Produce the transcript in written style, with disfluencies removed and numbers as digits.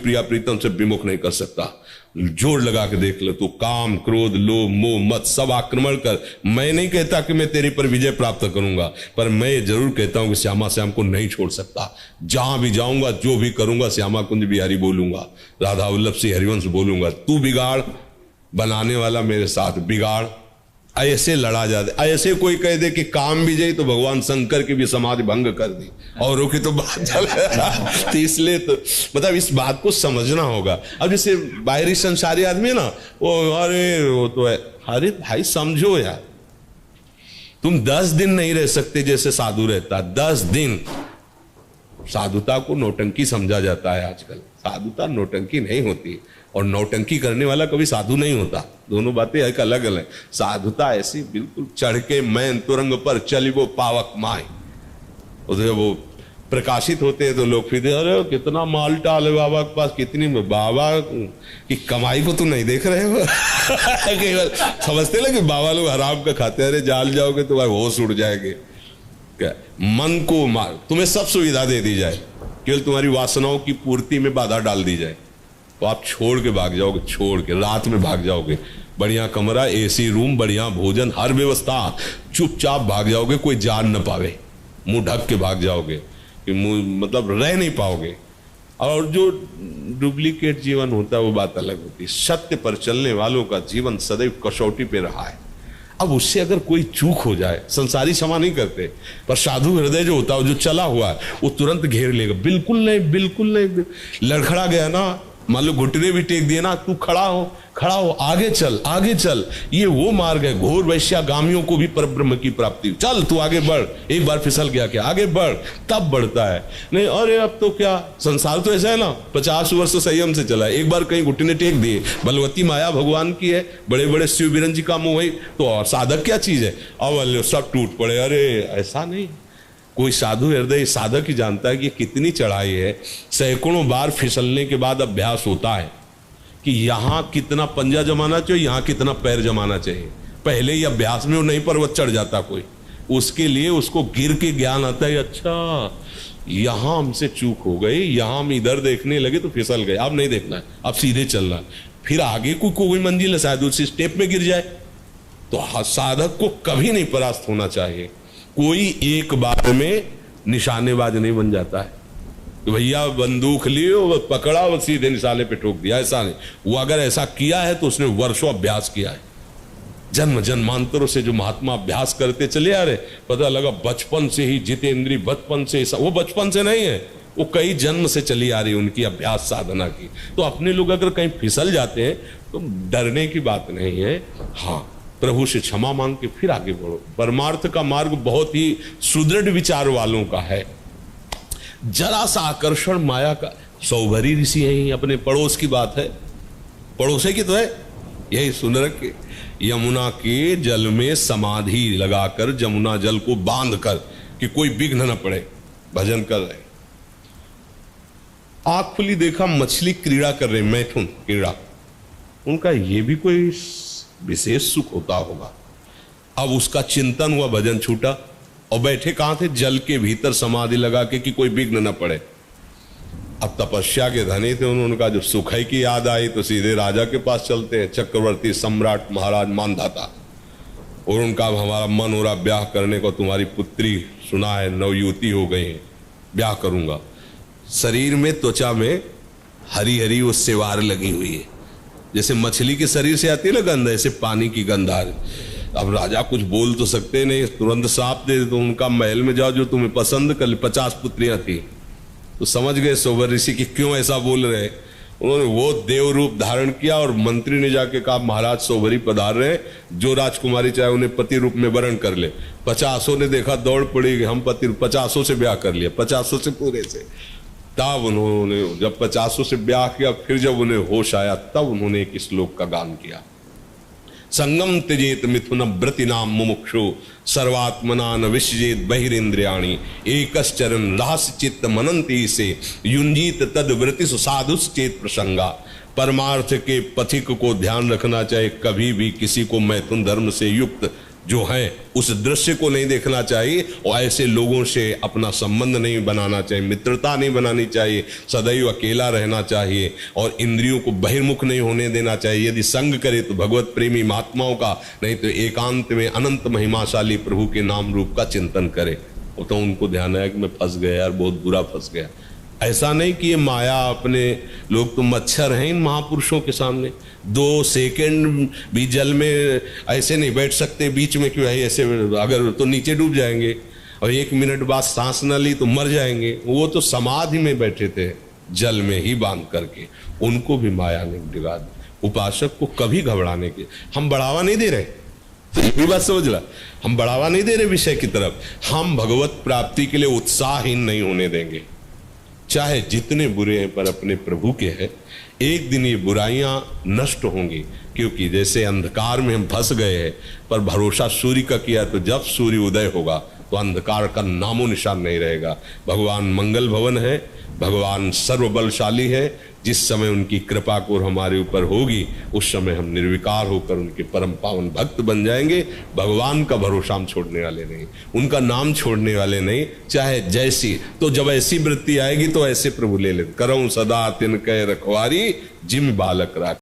प्रिया प्रीतम से विमुख नहीं कर सकता। जोर लगा के देख ले तू, काम क्रोध लोभ मोह मत सब आक्रमण कर। मैं नहीं कहता कि मैं तेरे पर विजय प्राप्त करूंगा, पर मैं ये जरूर कहता हूं कि श्यामा श्याम को नहीं छोड़ सकता। जहां भी जाऊंगा जो भी करूंगा श्यामा कुंज बिहारी बोलूंगा, राधा वल्लभ सिंह हरिवंश बोलूंगा। तू बिगाड़ बनाने वाला मेरे साथ बिगाड़। ऐसे लड़ा जाता, ऐसे कोई कह दे कि काम विजय तो भगवान शंकर की भी समाधि भंग कर दी, औरों की तो बात चल तो इसलिए तो मतलब इस बात को समझना होगा। अब जैसे बाहरी संसारी आदमी है ना, वो अरे वो तो है, अरे भाई समझो यार, तुम 10 दिन नहीं रह सकते जैसे साधु रहता। 10 दिन साधुता को नौटंकी समझा जाता है आजकल। साधुता नौटंकी नहीं होती, और नौटंकी करने वाला कभी साधु नहीं होता। दोनों बातें एक अलग अलग। साधुता ऐसी बिल्कुल चढ़ के मैं तुरंग पर चली वो पावक माए, वो प्रकाशित होते हैं तो लोग फिर अरे कितना माल टाल है बाबा के पास, कितनी बाबा की कमाई को तुम नहीं देख रहे हो केवल समझते ना कि बाबा लोग हराम का खाते हैं। अरे जाल जाओगे तो भाई होश उड़ जाएंगे। क्या मन को मार, तुम्हें सब सुविधा दे दी जाए, केवल तुम्हारी वासनाओं की पूर्ति में बाधा डाल दी जाए तो आप छोड़ के भाग जाओगे, छोड़ के रात में भाग जाओगे। बढ़िया कमरा, एसी रूम, बढ़िया भोजन, हर व्यवस्था, चुपचाप भाग जाओगे, कोई जान न पावे, मुंह ढक के भाग जाओगे कि मतलब रह नहीं पाओगे। और जो डुप्लीकेट जीवन होता है वो बात अलग होती है। सत्य पर चलने वालों का जीवन सदैव कसौटी पे रहा है। अब उससे अगर कोई चूक हो जाए, संसारी क्षमा नहीं करते, पर साधु हृदय जो होता है, जो चला हुआ है, वो तुरंत घेर लेगा। बिल्कुल नहीं, बिल्कुल नहीं। लड़खड़ा गया ना, मान लो घुटने भी टेक दिए ना, तू खड़ा हो, खड़ा हो, आगे चल, आगे चल। ये वो मार्ग है, घोर वैश्यागामियों को भी परब्रह्म की प्राप्ति। चल तू आगे बढ़, एक बार फिसल गया क्या, आगे बढ़, तब बढ़ता है। नहीं अरे अब तो क्या, संसार तो ऐसा है ना, 50 वर्ष संयम से चला है, एक बार कहीं घुटने टेक दिए, बलवती माया भगवान की है, बड़े बड़े शिव बिरंजी का मुंह है, तो साधक क्या चीज है, अब सब टूट पड़े। अरे ऐसा नहीं, कोई साधु हृदय साधक ही जानता है कि कितनी चढ़ाई है। सैकड़ों बार फिसलने के बाद अभ्यास होता है कि यहां कितना पंजा जमाना चाहिए, यहां कितना पैर जमाना चाहिए। पहले ही अभ्यास में वो नहीं पर्वत चढ़ जाता कोई, उसके लिए उसको गिर के ज्ञान आता है, अच्छा यहां हमसे चूक हो गई, यहां हम इधर देखने लगे तो फिसल गए, अब नहीं देखना है, अब सीधे चलना है। फिर आगे कोई मंजिल है, शायद उसी स्टेप में गिर जाए। तो साधक को कभी नहीं परास्त होना चाहिए। कोई एक बार में निशानेबाज नहीं बन जाता है तो भैया बंदूक लियो, पकड़ा और सीधे निशाने पे ठोक दिया, ऐसा नहीं। वो अगर ऐसा किया है तो उसने वर्षों अभ्यास किया है। जन्म जन्मांतरों से जो महात्मा अभ्यास करते चले आ रहे, पता लगा बचपन से ही जितेंद्री, बचपन से वो बचपन से नहीं है, वो कई जन्म से चली आ रही उनकी अभ्यास साधना की। तो अपने लोग अगर कहीं फिसल जाते हैं तो डरने की बात नहीं है। हाँ, प्रभु से क्षमा मांग के फिर आगे बढ़ो। परमार्थ का मार्ग बहुत ही सुदृढ़ विचार वालों का है। जरा सा आकर्षण माया का, सौभरी ऋषि है, अपने पड़ोस की बात है, पड़ोसे की तो है, यही सुन रखे। यमुना के जल में समाधि लगाकर, जमुना जल को बांध कर कि कोई विघ्न न पड़े, भजन कर रहे। आंख खुली देखा मछली क्रीड़ा कर रहे, मैथुन क्रीड़ा। उनका ये भी कोई विशेष सुख होता होगा। अब उसका चिंतन हुआ, भजन छूटा, और बैठे कहां थे, जल के भीतर समाधि लगा के कि कोई विघ्न न पड़े। अब तपस्या के धनी थे, उन्होंने कहा जब सुखई की याद आई तो सीधे राजा के पास चलते हैं, चक्रवर्ती सम्राट महाराज मानधाता, और उनका हमारा मन हो रहा ब्याह करने को, तुम्हारी पुत्री सुना है नवयुवती हो गई है, ब्याह करूंगा। शरीर में, त्वचा में हरी हरी वो सेवार लगी हुई है, जैसे मछली के शरीर से आती है ना गंध, ऐसे पानी की गंध आ रही। अब राजा कुछ बोल तो सकते नहीं, तुरंत साफ दे तो उनका महल में जाओ जो तुम्हें पसंद कर। 50 पुत्रियां थी, तो समझ गए सोबर ऋषि कि क्यों ऐसा बोल रहे। उन्होंने वो देव रूप धारण किया और मंत्री ने जाके कहा महाराज सोबरी पधार रहे, जो राजकुमारी चाहे उन्हें पति रूप में वरण कर ले। 50 ने देखा, दौड़ पड़ी, हम पति 50 से ब्याह कर लिया, 50 से पूरे से। तब उन्होंने जब 50 से ब्याह किया, फिर जब उन्हें होश आया तब उन्होंने एक श्लोक का गान किया। संगम त्यजेत मिथुन व्रतिनाम मुमुक्षु सर्वात्मना न विसजेत बहिरेन्द्रियाणि एकश्चरन रहस्य चित्त मनंती से युंजीत तद व्रतिसु साधुश्चेत प्रसंगा। परमार्थ के पथिक को ध्यान रखना चाहिए, कभी भी किसी को मैथुन धर्म से युक्त जो हैं उस दृश्य को नहीं देखना चाहिए और ऐसे लोगों से अपना संबंध नहीं बनाना चाहिए, मित्रता नहीं बनानी चाहिए, सदैव अकेला रहना चाहिए और इंद्रियों को बहिर्मुख नहीं होने देना चाहिए। यदि संग करे तो भगवत प्रेमी महात्माओं का, नहीं तो एकांत में अनंत महिमाशाली प्रभु के नाम रूप का चिंतन करे। वो तो उनको ध्यान आया कि मैं फंस गया यार, बहुत बुरा फंस गया। ऐसा नहीं कि ये माया अपने, लोग तो मच्छर हैं इन महापुरुषों के सामने। 2 सेकंड भी जल में ऐसे नहीं बैठ सकते, बीच में क्यों है ऐसे, अगर तो नीचे डूब जाएंगे, और 1 मिनट बाद सांस न ली तो मर जाएंगे। वो तो समाधि में बैठे थे जल में ही बांध करके, उनको भी माया ने डिगा दी। उपासक को कभी घबराने के, हम बढ़ावा नहीं दे रहे, तो ये भी बात समझ ला, हम बढ़ावा नहीं दे रहे विषय की तरफ, हम भगवत प्राप्ति के लिए उत्साहहीन नहीं होने देंगे। चाहे जितने बुरे हैं पर अपने प्रभु के हैं, एक दिन ये बुराइयां नष्ट होंगी। क्योंकि जैसे अंधकार में हम फंस गए हैं पर भरोसा सूर्य का किया, तो जब सूर्य उदय होगा तो अंधकार का नामो निशान नहीं रहेगा। भगवान मंगल भवन है, भगवान सर्वबलशाली है। जिस समय उनकी कृपा को हमारे ऊपर होगी, उस समय हम निर्विकार होकर उनके परम पावन भक्त बन जाएंगे। भगवान का भरोसा हम छोड़ने वाले नहीं, उनका नाम छोड़ने वाले नहीं, चाहे जैसी। तो जब ऐसी वृत्ति आएगी तो ऐसे प्रभु ले ले, करऊं सदा तिनके रखवारी जिम बालक राख।